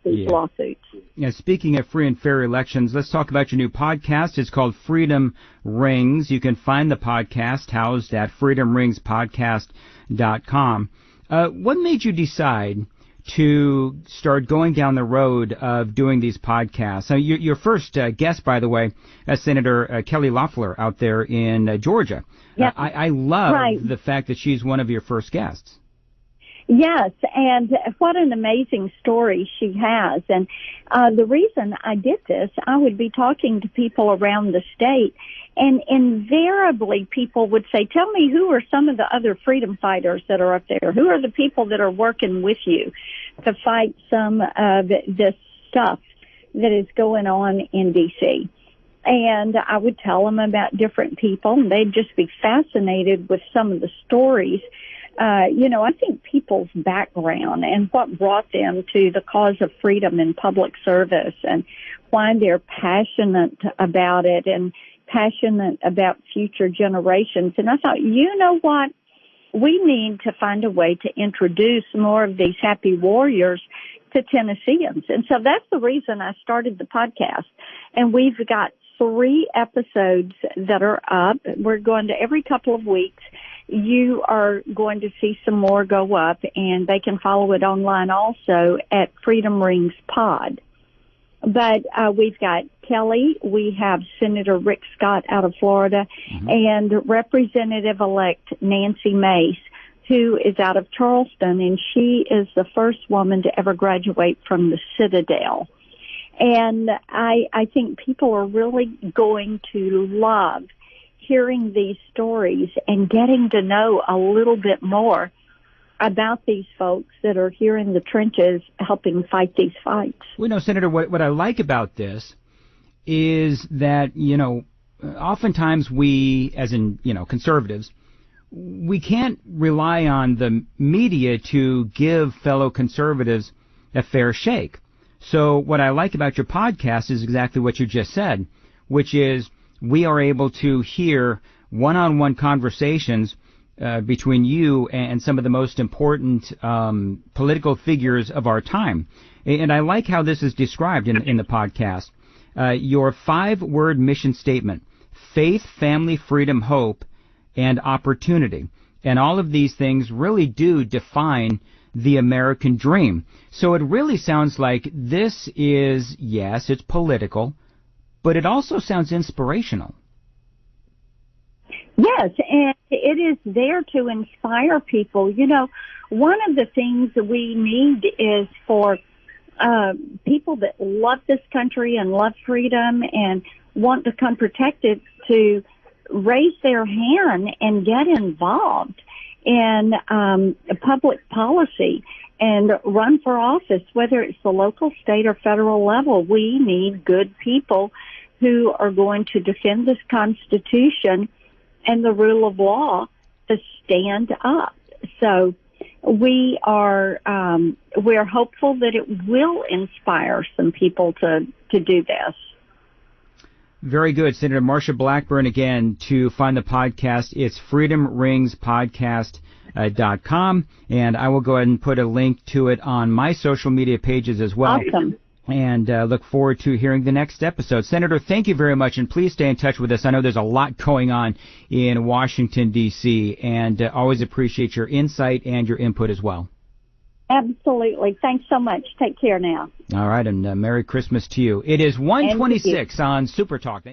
these lawsuits. Yeah, speaking of free and fair elections, let's talk about your new podcast. It's called Freedom Rings. You can find the podcast housed at freedomringspodcast.com. What made you decide to start going down the road of doing these podcasts? So your first guest, by the way, Senator Kelly Loeffler out there in Georgia. Yep. I love the fact that she's one of your first guests. Yes, and what an amazing story she has. And the reason I did this, I would be talking to people around the state, and invariably people would say, tell me, who are some of the other freedom fighters that are up there? Who are the people that are working with you to fight some of this stuff that is going on in D.C.? And I would tell them about different people, and they'd just be fascinated with some of the stories. I think people's background and what brought them to the cause of freedom in public service and why they're passionate about it and passionate about future generations. And I thought, you know what? We need to find a way to introduce more of these happy warriors to Tennesseans. And so that's the reason I started the podcast. And we've got 3 episodes that are up. We're going to every couple of weeks. You are going to see some more go up, and they can follow it online also at Freedom Rings Pod. But we've got Kelly, we have Senator Rick Scott out of Florida, and Representative-elect Nancy Mace, who is out of Charleston, and she is the first woman to ever graduate from the Citadel. And I think people are really going to love hearing these stories and getting to know a little bit more about these folks that are here in the trenches helping fight these fights. Well, Senator, what I like about this is that, oftentimes we, as in, conservatives, we can't rely on the media to give fellow conservatives a fair shake. So what I like about your podcast is exactly what you just said, which is we are able to hear one-on-one conversations between you and some of the most important political figures of our time. And I like how this is described in the podcast. Your 5-word mission statement: faith, family, freedom, hope, and opportunity. And all of these things really do define the American dream. So it really sounds like this is, yes, it's political, but it also sounds inspirational. Yes, and it is there to inspire people. One of the things that we need is for people that love this country and love freedom and want to come protect it to raise their hand and get involved in public policy and run for office, whether it's the local, state, or federal level. We need good people who are going to defend this Constitution and the rule of law to stand up. So we're hopeful that it will inspire some people to do this. Very good. Senator Marsha Blackburn, again, to find the podcast, it's freedomringspodcast.com, and I will go ahead and put a link to it on my social media pages as well. Awesome. And look forward to hearing the next episode. Senator, thank you very much, and please stay in touch with us. I know there's a lot going on in Washington, D.C., and always appreciate your insight and your input as well. Absolutely. Thanks so much. Take care now. All right, and Merry Christmas to you. It is 1:26 on Super Talk.